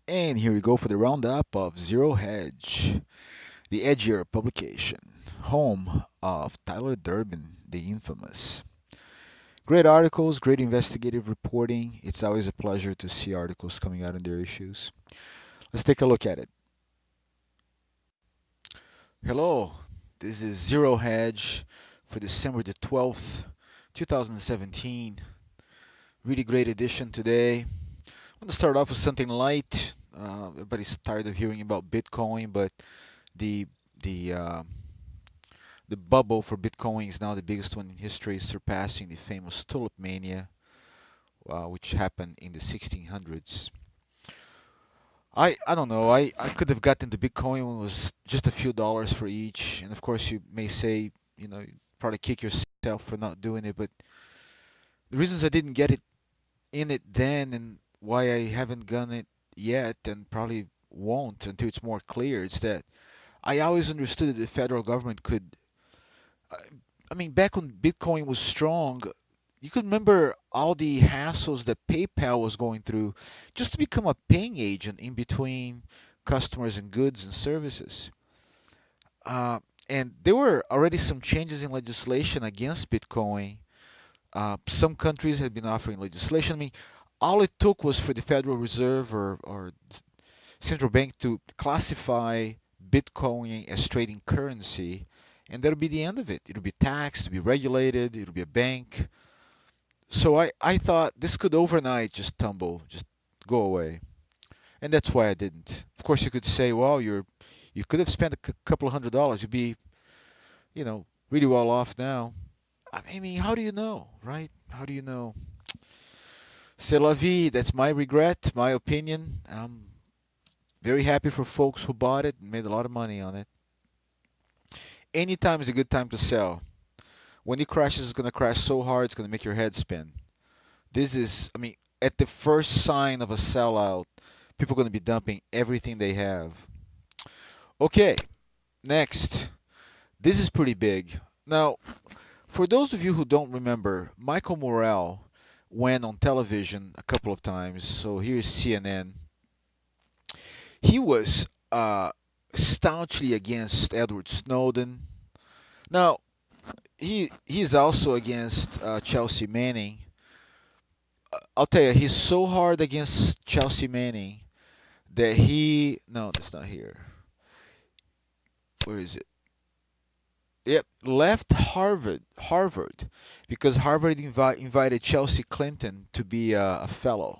And here we go for the roundup of Zero Hedge, the edgier publication, home of Tyler Durbin, the infamous. Great articles, great investigative reporting. It's always a pleasure to see articles coming out in their issues. Let's take a look at it. Hello, this is Zero Hedge for December the 12th, 2017. Really great edition today. I'm going to start off with something light. Everybody's tired of hearing about Bitcoin, but the the uh, the bubble for Bitcoin is now the biggest one in history, surpassing the famous tulip mania, which happened in the 1600s. I don't know. I could have gotten to Bitcoin when it was just a few dollars for each, and of course you may say, you'd probably kick yourself for not doing it, but the reasons I didn't get it in it then and why I haven't done it yet and probably won't until it's more clear, it's that I always understood that the federal government could. I mean, back when Bitcoin was strong, you could remember all the hassles that PayPal was going through just to become a paying agent in between customers and goods and services. Uh, and there were already some changes in legislation against Bitcoin. Some countries had been offering legislation. I mean, all it took was for the Federal Reserve or central bank to classify Bitcoin as trading currency, and that'll be the end of it. It'll be taxed, it'll be regulated, it'll be a bank. So I thought this could overnight just tumble, just go away. And that's why I didn't. Of course, you could say, well, you could have spent a couple of $100. You'd be, really well off now. I mean, how do you know, right? How do you know? C'est la vie. That's my regret, my opinion. I'm very happy for folks who bought it and made a lot of money on it. Anytime is a good time to sell. When it crashes, it's going to crash so hard, it's going to make your head spin. This is, I mean, at the first sign of a sellout, people are going to be dumping everything they have. Okay, next. This is pretty big. Now, for those of you who don't remember, Michael Morrell went on television a couple of times. So here's CNN. He was staunchly against Edward Snowden. Now, he's also against Chelsea Manning. I'll tell you, he's so hard against Chelsea Manning that no, that's not here. Where is it? Yep, left Harvard, because Harvard invited Chelsea Clinton to be a fellow.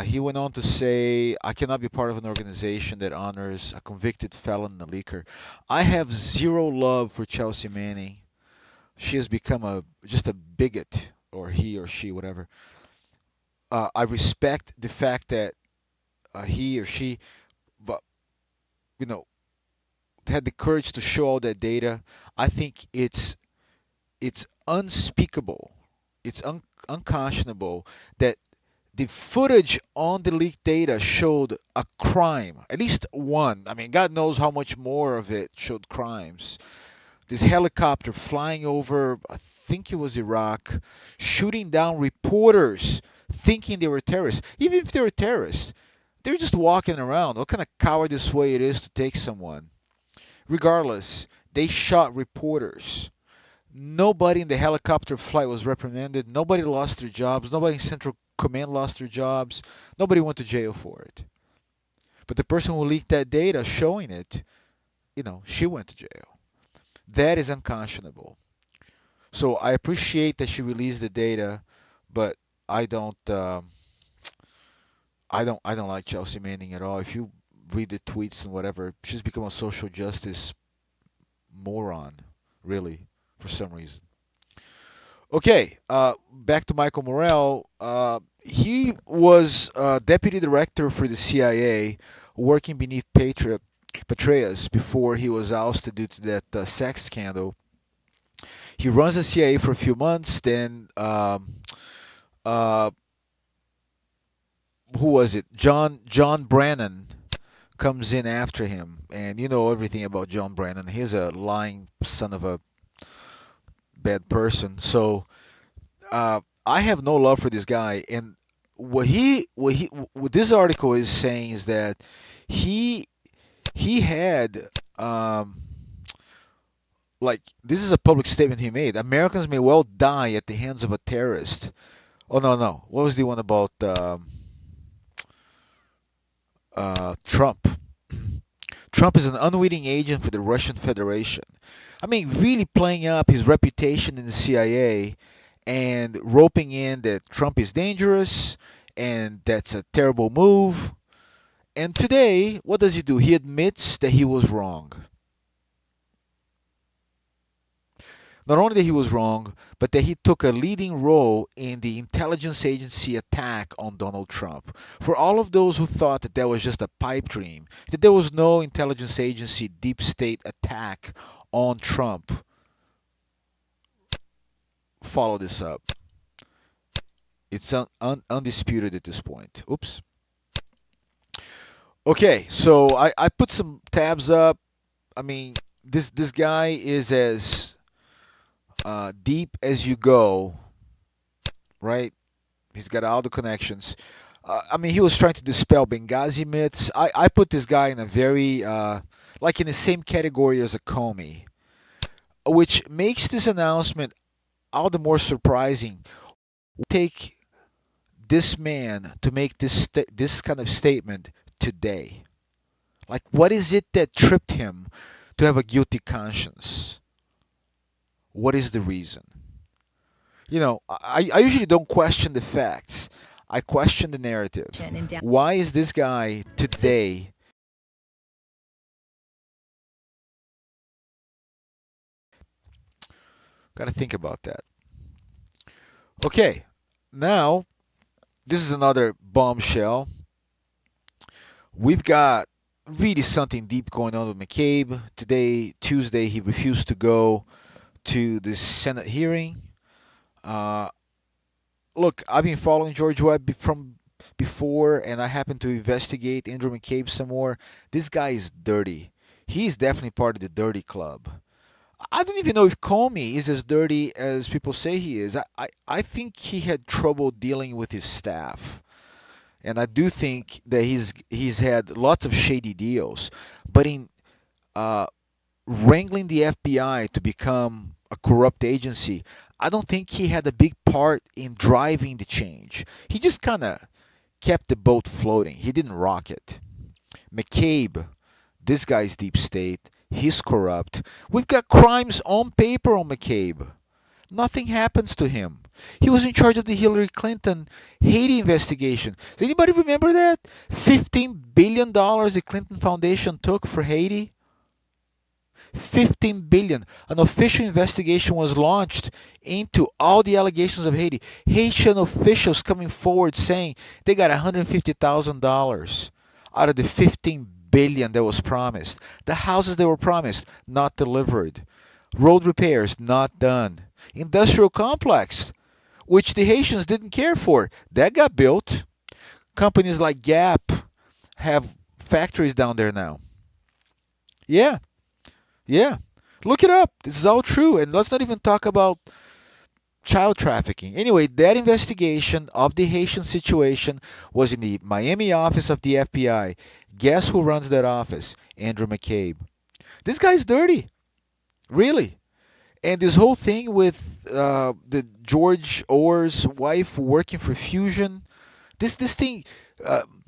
He went on to say, I cannot be part of an organization that honors a convicted felon and a leaker. I have zero love for Chelsea Manning. She has become just a bigot, or he or she, whatever. I respect the fact that he or she, but you know, had the courage to show all that data. I think it's unspeakable, it's unconscionable that the footage on the leaked data showed a crime, at least one. I mean, God knows how much more of it showed crimes. This helicopter flying over, I think it was Iraq, shooting down reporters thinking they were terrorists. Even if they were terrorists, they were just walking around. What kind of cowardice way it is to take someone? Regardless, they shot reporters. Nobody in the helicopter flight was reprimanded. Nobody lost their jobs. Nobody in Central Command lost their jobs. Nobody went to jail for it. But the person who leaked that data showing it, she went to jail. That is unconscionable. So I appreciate that she released the data, but I don't, I don't like Chelsea Manning at all. If you read the tweets and whatever, she's become a social justice moron, really, for some reason. Okay, back to Michael Morrell. He was deputy director for the CIA, working beneath Petraeus before he was ousted due to that sex scandal. He runs the CIA for a few months, then uh, who was it? John Brennan comes in after him, and you know everything about John Brennan. He's a lying son of a bad person. So I have no love for this guy, and what this article is saying is that he he had um, like this is a public statement he made. Americans may well die at the hands of a terrorist. Oh no, no. What was the one about Trump? Trump is an unwitting agent for the Russian Federation. I mean, really playing up his reputation in the CIA and roping in that Trump is dangerous and that's a terrible move. And today, what does he do? He admits that he was wrong. Not only that he was wrong, but that he took a leading role in the intelligence agency attack on Donald Trump. For all of those who thought that that was just a pipe dream, that there was no intelligence agency deep state attack on Trump, follow this up. It's undisputed at this point. Oops. Okay, so I put some tabs up. I mean, this guy is as deep as you go, right? He's got all the connections. I mean, he was trying to dispel Benghazi myths. I put this guy in a very, like in the same category as a Comey, which makes this announcement all the more surprising. Take this man to make this kind of statement today. Like, what is it that tripped him to have a guilty conscience? What is the reason? I usually don't question the facts. I question the narrative. Why is this guy today? Gotta think about that. Okay, now this is another bombshell. We've got really something deep going on with McCabe. Today, Tuesday, he refused to go to the Senate hearing. Uh, Look, I've been following George Webb from before, and I happened to investigate Andrew McCabe some more. This guy is dirty. He's definitely part of the dirty club. I don't even know if Comey is as dirty as people say he is. I think he had trouble dealing with his staff. And I do think that he's had lots of shady deals. But in uh, wrangling the FBI to become a corrupt agency, I don't think he had a big part in driving the change. He just kind of kept the boat floating. He didn't rock it. McCabe, this guy's deep state. He's corrupt. We've got crimes on paper on McCabe. Nothing happens to him. He was in charge of the Hillary Clinton Haiti investigation. Does anybody remember that? $15 billion the Clinton Foundation took for Haiti? 15 billion. An official investigation was launched into all the allegations of Haiti. Haitian officials coming forward saying they got $150,000 out of the 15 billion that was promised. The houses that were promised not delivered. Road repairs not done. Industrial complex, which the Haitians didn't care for, that got built. Companies like Gap have factories down there now. Yeah, yeah. Look it up. This is all true. And let's not even talk about child trafficking. Anyway, that investigation of the Haitian situation was in the Miami office of the FBI. Guess who runs that office? Andrew McCabe. This guy's dirty. Really. And this whole thing with the George Orr's wife working for Fusion, this thing,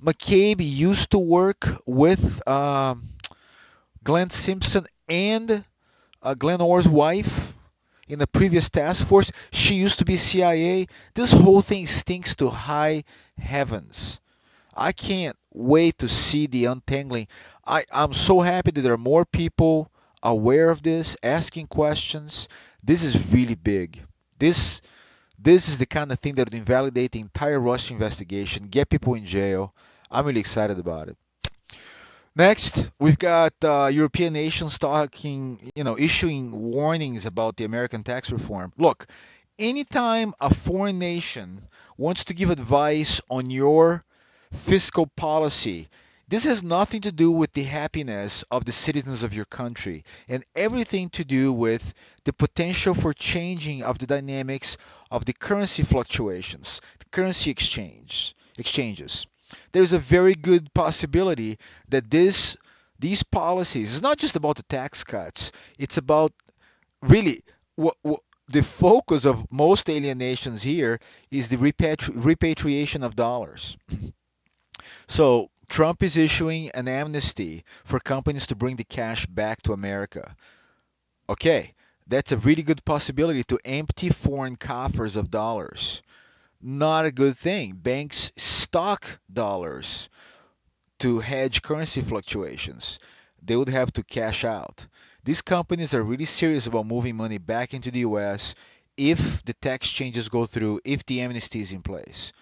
McCabe used to work with Glenn Simpson and Glenn Orr's wife in the previous task force. She used to be CIA. This whole thing stinks to high heavens. I can't wait to see the untangling. I'm so happy that there are more people aware of this, asking questions. This is really big. This this is the kind of thing that would invalidate the entire Russia investigation, get people in jail. I'm really excited about it. Next, we've got European nations talking, issuing warnings about the American tax reform. Look, anytime a foreign nation wants to give advice on your fiscal policy, This has nothing to do with the happiness of the citizens of your country and everything to do with the potential for changing of the dynamics of the currency fluctuations, the currency exchanges. There's a very good possibility that these policies, it's not just about the tax cuts, it's about really what the focus of most alien nations here is the repatriation of dollars. So Trump is issuing an amnesty for companies to bring the cash back to America. Okay, that's a really good possibility to empty foreign coffers of dollars. Not a good thing. Banks stock dollars to hedge currency fluctuations. They would have to cash out. These companies are really serious about moving money back into the US if the tax changes go through, if the amnesty is in place.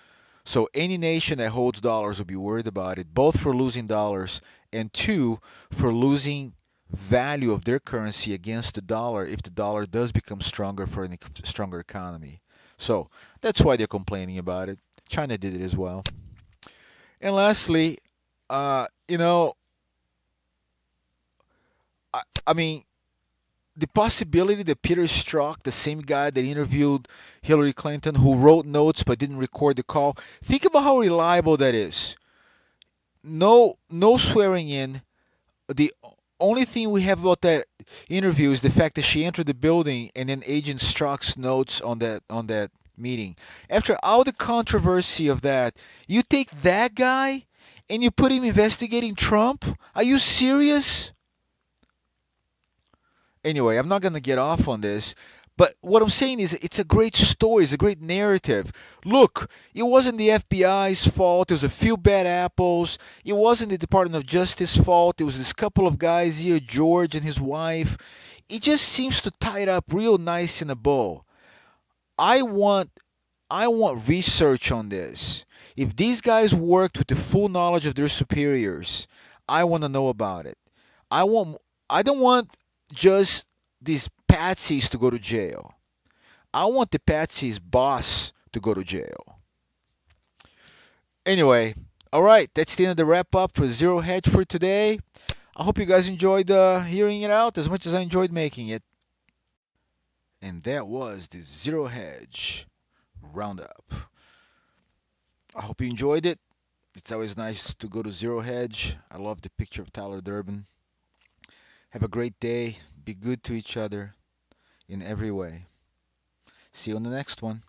So any nation that holds dollars will be worried about it, both for losing dollars and two, for losing value of their currency against the dollar if the dollar does become stronger for a stronger economy. So that's why they're complaining about it. China did it as well. And lastly, you know, I mean, the possibility that Peter Strzok, the same guy that interviewed Hillary Clinton, who wrote notes but didn't record the call, think about how reliable that is. No swearing in. The only thing we have about that interview is the fact that she entered the building and then Agent Strzok's notes on that meeting. After all the controversy of that, you take that guy and you put him investigating Trump? Are you serious? Anyway, I'm not going to get off on this, but what I'm saying is it's a great story, it's a great narrative. Look, it wasn't the FBI's fault, it was a few bad apples. It wasn't the Department of Justice fault, it was this couple of guys here, George and his wife. It just seems to tie it up real nice in a bow. I want I want research on this. If these guys worked with the full knowledge of their superiors, I want to know about it. I want I don't want just these patsies to go to jail. I want the patsies boss to go to jail. Anyway, all right, that's the end of the wrap up for Zero Hedge for today. I hope you guys enjoyed hearing it out as much as I enjoyed making it. And that was the Zero Hedge Roundup. I hope you enjoyed it. It's always nice to go to Zero Hedge. I love the picture of Tyler Durden. Have a great day. Be good to each other in every way. See you on the next one.